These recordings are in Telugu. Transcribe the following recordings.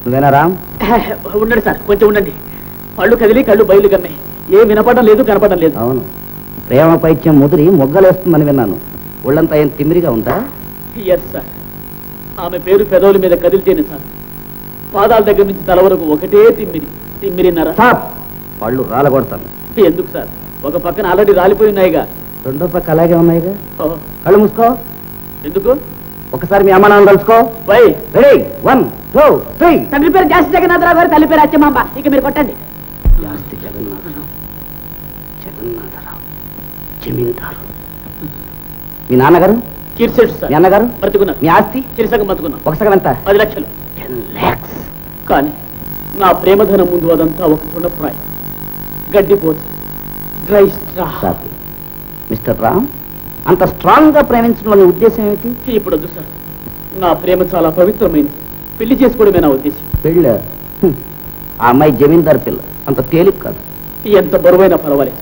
నువ్వేనా రామ్? ఉండండి సార్, కొంచెం ఉండండి. పళ్ళు కదిలి కళ్ళు బయలు కన్నాయి. ఏం వినపడడం లేదు, కనపడడం లేదు. అవును, ప్రేమ పైత్యం ముదిరి మొగ్గలేస్తుందని విన్నాను. ఒళ్ళంతా ఏం తిమ్మిరిగా ఉందా? ఎస్ సార్, ఆమె పేరు పెదవుల మీద కదిలితేనే సార్. పాదాల దగ్గర నుంచి తల వరకు ఒకటే తిమ్మిరిన్నర. పళ్ళు రాలగొడతాను. ఎందుకు సార్? ఒక పక్కన ఆల్రెడీ రాలిపోయినాయిగా. రెండో పక్క అలాగే ఉన్నాయిగా. కళ్ళు మూసుకో. ఎందుకు? ఒకసారి మీ అమ్మ నాన్న కలుసుకో. వై? రెడీ, 1 2 3. తండ్రి పేరు జాస్తి జగన్నాథరావు గారు, తల్లి పేరు అచ్చమాంబ. ఇక మీరు కొట్టండి. జాస్తి జగన్నాథరావు, జమీందారు. మీ నాన్నగారు? కీర్సెట్ సార్. మీ అన్నగారు? బ్రతుకున్నారు. మీ ఆస్తి? చిరుసగం బతుకున్నాం. ఒక సగం ఎంత? 10 లక్షలు. 10 lakhs. కానీ నా ప్రేమధనం ముందు అదంతా ఒక తృణప్రాయం, గడ్డిపోతు, డ్రై స్ట్రా. మిస్టర్ రామ్, అంత స్ట్రాంగ్ గా ప్రేమించడం ఉద్దేశం ఏమిటి? ఇప్పుడు వద్దు సార్, నా ప్రేమ చాలా పవిత్రమైనది. పెళ్లి చేసుకోవడమే నా ఉద్దేశం. పెళ్ళ? ఆ అమ్మాయి జమీందారు పిల్ల, అంత తేలిక కాదు. ఎంత బరువైనా పర్వాలేదు,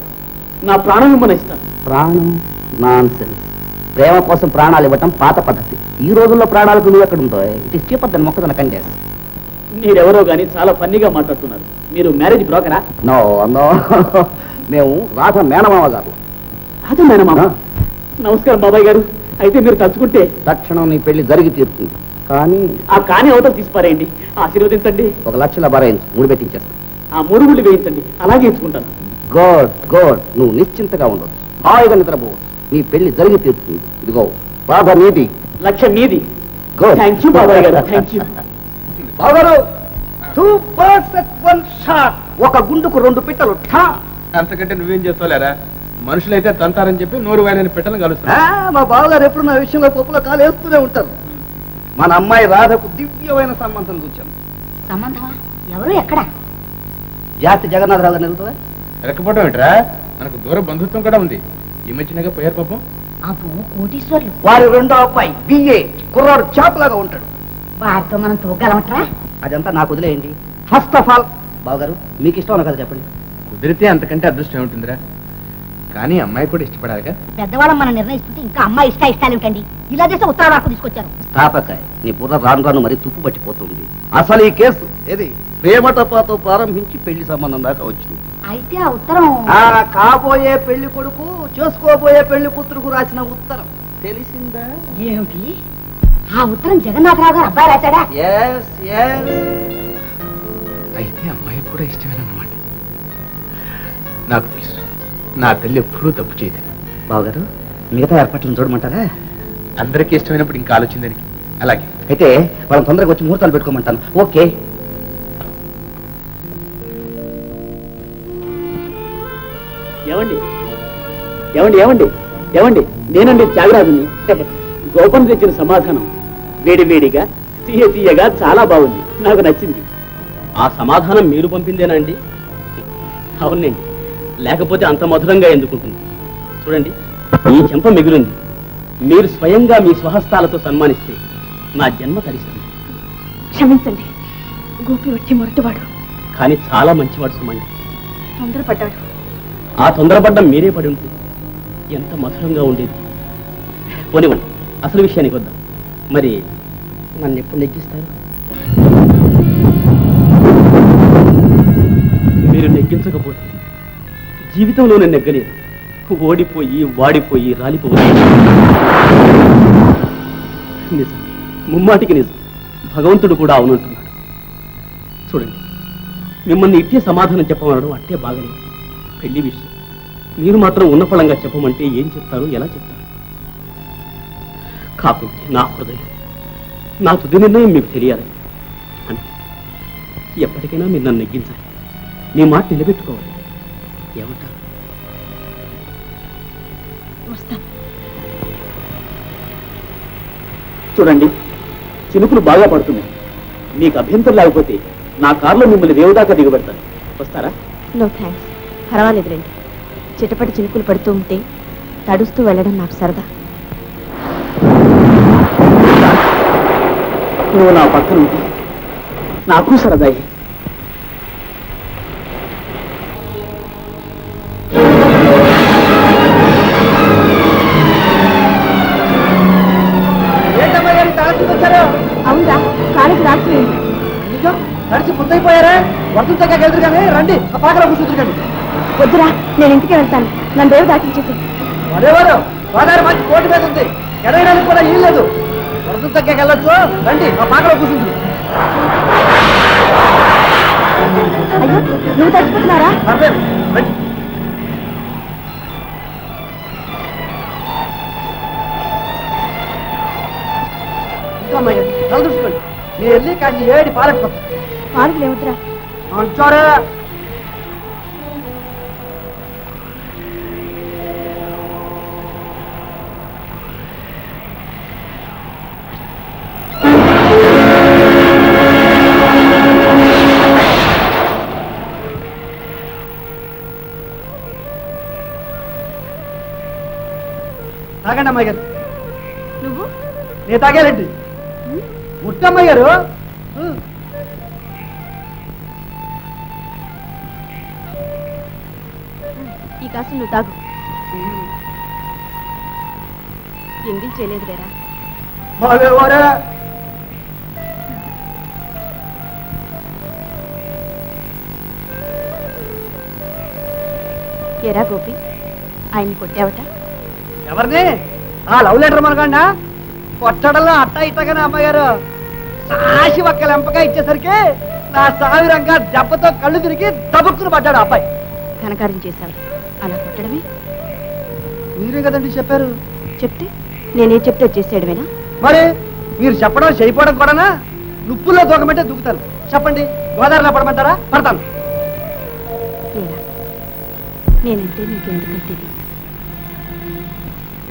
నా ప్రాణం ఇమ్మని ఇస్తాను. ప్రాణం? Non sense. ప్రేమ కోసం ప్రాణాలు ఇవ్వటం పాత పద్ధతి. ఈ రోజుల్లో ప్రాణాలకు నువ్వు ఎక్కడ ఉందో. ఇట్ ఇస్ చీపర్ దెన్ మొక్కదన కండేస్. మీరెవరో గానీ చాలా ఫన్నీగా మాట్లాడుతున్నారు. మీరు మ్యారేజ్ బ్రోకరా? నో నో, మేము రాధ మేనమామ గారు. రాధ మేనమామ? నమస్కారం బాబాయ్ గారు. అయితే మీరు తలుచుకుంటే తక్షణం నీ పెళ్లి జరిగి తీరుతుంది. కానీ ఆ కాని అవతలు తీసిపారేయండి, ఆశీర్వదించండి. 1 లక్షల బరాయించు, ముడి పెట్టించేస్తా. ఆ 3 గుళ్ళు వేయించండి, అలాగే ఇచ్చుకుంటాను. గుడ్ గుడ్, నువ్వు నిశ్చింతగా ఉండొచ్చు, హాయిగా నిద్రపోవచ్చు. నీ పెళ్లి జరిగి తీరుతుంది. ఇదిగో బాధ నీది, 1 లక్ష మీది. థ్యాంక్ యూ బాబాయ్ గారు, thank you. బాగారు, 2 birds at 1 shot. ఒక గుండుకు 2 పిట్టలు. అంతకంటే నువ్వేం చేస్తావులేరా? మనుషులైతే తంతారని చెప్పి నోరు వాయని పిట్టలను కలుస్తా. మా బావగారు ఎప్పుడు నా విషయంలో పప్పులో కాలు వేస్తూనే ఉంటారు. మన అమ్మాయి రాధకు దివ్యమైన సంబంధం చూచాను. సంబంధమా? ఎవరు, ఎక్కడ? జాతి జగన్నాథరావు గారు నిలుగుతావా? ఎరకపోవడం ఏంట్రా, మనకు దూర బంధుత్వం కూడా ఉంది. ఈ మధ్యనగా పోయారు పాపం. అబ్బో, కోటీశ్వర్లు. వారి రెండో అబ్బాయి బిఏ, కుర్రాడు చాపులాగా ఉంటాడు. వారితో మనం తోగలమట్రా? అదంతా నాకు వదిలేయండి. ఫస్ట్ ఆఫ్ ఆల్ బావగారు, మీకు ఇష్టం కదా చెప్పండి. కుదిరితే అంతకంటే అదృష్టం ఉంటుందిరా. కానీ అమ్మాయి కూడా ఇష్టపడాలిగా. పెద్దవాళ్ళం మనం నిర్ణయిస్తుంటే ఇంకా అమ్మాయి ఇష్టాలు ఏమిటండి? ఇలా చేస్తే ఉత్తర రాకు తీసుకొచ్చారు. తాపకాయ, నీ బుర్ర రాను రాను మరి తుప్పు పట్టిపోతుంది. అసలు ఈ కేసు ఏది ప్రేమటపాతో ప్రారంభించి పెళ్లి సంబంధం దాకా వచ్చింది. అయితే ఆ ఉత్తరం కాబోయే పెళ్లి కొడుకు చేసుకోబోయే పెళ్లి కూతురుకు రాసిన ఉత్తరం తెలిసిందా? ఏమిటి? ఆ ఉత్తరం జగన్నాథరావు గారు అబ్బాయి రాశాడా? అయితే అమ్మాయి కూడా ఇష్టమేనన్నమాట. నాకు తెలుసు, నా తల్లి ఎప్పుడూ తప్పు చేయదు. బావగారు, మిగతా ఏర్పాట్లను చూడమంటారా? అందరికీ ఇష్టమైనప్పుడు ఇంకా ఆలోచించడానికి. అలాగే అయితే వాళ్ళని తొందరగా వచ్చి ముహూర్తాలు పెట్టుకోమంటాను. ఓకే. ఏమండి ఏమండి ఏమండి ఏమండి, నేనండి త్యాగరాజుని. గోపం తెచ్చిన సమాధానం వేడి వేడిగా తీయగా చాలా బాగుంది, నాకు నచ్చింది. ఆ సమాధానం మీరు పంపిందేనండి? అవునండి, లేకపోతే అంత మధురంగా ఎందుకుంటుంది? చూడండి, ఈ చెంప మిగిలింది. మీరు స్వయంగా మీ స్వహస్తాలతో సన్మానిస్తే నా జన్మ తరిస్తుంది. క్షమించండి, గోపి వచ్చి మొరటివాడు, కానీ చాలా మంచివాడు సుమండి. తొందరపడ్డాడు. ఆ తొందరపడ్డం మీరే పడి ఉంటుంది. ఎంత మధురంగా ఉండేది. పోనివ్వండి, అసలు విషయానికి వద్దాం. మరి నన్ను ఎప్పుడు నెగ్గిస్తారు? మీరు నెగ్గించకపోతే జీవితంలో నేను నెగ్గలేదు. ఓడిపోయి వాడిపోయి రాలిపోయి. నిజం, ముమ్మాటికి నిజం. భగవంతుడు కూడా అవునంటున్నాడు. చూడండి, మిమ్మల్ని ఇట్టే సమాధానం చెప్పమనడం అట్టే బాగలేదు. పెళ్లి విషయం మీరు మాత్రం ఉన్నఫలంగా చెప్పమంటే ఏం చెప్తారు, ఎలా చెప్తారు? కాకుంటే నా హృదయం, నా తుది నిర్ణయం మీకు తెలియాలి. అంటే ఎప్పటికైనా మీరు నన్ను నెగ్గించాలి, మీ మాట నిలబెట్టుకోవాలి. ఏమంటారు? చూడండి, చినుకులు బాగా పడుతున్నాయి. మీకు అభ్యంతరం లేకపోతే నా కారులో మిమ్మల్ని రేవుదాకా దిగబెడతాను. వస్తారా? No thanks, పర్వాలేదులేండి. చిటపటి చినుకులు పడుతూ ఉంటే తడుస్తూ వెళ్ళడం నాకు సరదా. నువ్వు నా పక్కన ఉంటే నాకు సరదాయి. అవునా? కాలేజీ రాసిపోయింది. నిజం నడిచి ముద్దయిపోయారే. వర్షం తగ్గ ఎదురు కానీ రండి ఆ పాకలో కూర్చుంటుంది. వద్దురా, నేను ఇంటికి వెళ్తాను. నన్ను రేవు దాటించేసి. మరేవారు గోదావరి మంచి కోటి మీద ఉంది, ఎడవేయడానికి కూడా ఏం లేదు. వర్షం తగ్గకి వెళ్ళొచ్చు, రండి ఆ పాకలో కూర్చుంటుంది. అయ్యో, నువ్వు తగ్గిపోతున్నారా? పర్లేదు, రండి. అమ్మాయి తల చూసుకోండి. నేను వెళ్ళి కానీ ఏడి పాలెట్టుకోండి. పార్కులు ఏమిట్రా? అంటారా తాగండి అమ్మాయి గారు. నువ్వు? నేను తాగాలండి. ముట్టమ్మాయి గారు. ఈ కాసు నువ్వు తాగు. ఎంగిల్ చేయలేదు లేరా? మరేవారా ఎరా గోపి, ఆయన్ని కొట్టావట? ఎవరిని? ఆ లవ్ లెటర్ మనకండా కొట్టడంలో అట్టా ఇట్టగానే అమ్మగారు సాసి ఒక్క లెంపగా ఇచ్చేసరికి నా సావిరంగా దెబ్బతో కళ్ళు తిరిగి దబుక్కును పడ్డాడు అబ్బాయి. ఘనకార్యం చేశావు, అలా కొట్టడమే. మీరే కదండి చెప్పారు. చెప్తే నేనే చెప్తే చేసేయడమేనా? మరి మీరు చెప్పడం చేయకపోవడం కూడానా? నుప్పుల్లో దూకమంటే దూకుతాను. చెప్పండి, గోదావరిలో పడమంటారా? పడతాను. లేరా, నేనంటే నీకెందుకంటే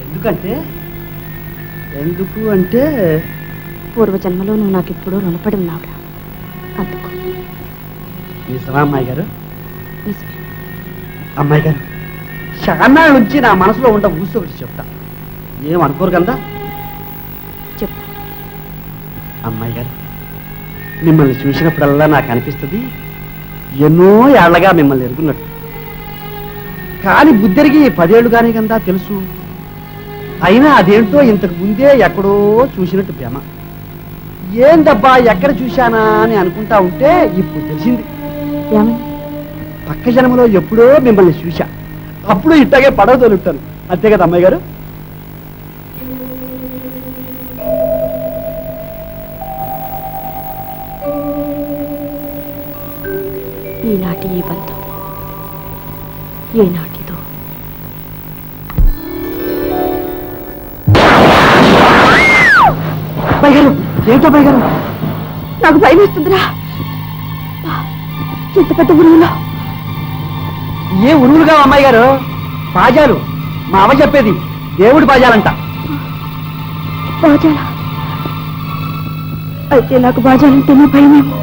ఎందుకంటే ఎందుకు అంటే పూర్వజన్మలో నువ్వు నాకు ఎప్పుడూ రుణపడి ఉన్నావురా, అందుకు. నిజమా అమ్మాయి గారు? నిజమే. అమ్మాయి గారు, చాలా నుంచి నా మనసులో ఉండ ఊసి ఒకటి చెప్తా, ఏమనుకోరు కదా? చెప్పు. అమ్మాయి గారు, మిమ్మల్ని చూసినప్పుడల్లా నాకు అనిపిస్తుంది ఎన్నో ఏళ్లగా మిమ్మల్ని ఎరుగున్నట్టు. కానీ బుద్ధెరిగి 10 ఏళ్ళు కానీ కదా తెలుసు. అయినా అదేంటో ఇంతకు ముందే ఎక్కడో చూసినట్టు భ్రమ. ఏందబ్బా ఎక్కడ చూశానా అని అనుకుంటా ఉంటే ఇప్పుడు తెలిసింది. ఏమని? పక్క జన్మలో ఎప్పుడో మిమ్మల్ని చూశా, అప్పుడు ఇట్టగే పడవ తోలుంటాను. అంతే కదా అమ్మాయి గారు? ఈనాటి ఈ బంధం ఏనాటిదో. అబ్బాయి గారు, ఏంటో అబ్బాయి గారు? నాకు భయం వేస్తుందిరా. ఎంత పెద్ద ఉరువులో. ఏ ఉరువులుగా అమ్మాయి గారు? బాజాలు, మా అమ్మ చెప్పేది దేవుడి బాజాలంట. బాజాలా? అయితే నాకు బాజాలంటేనే భయమేమో.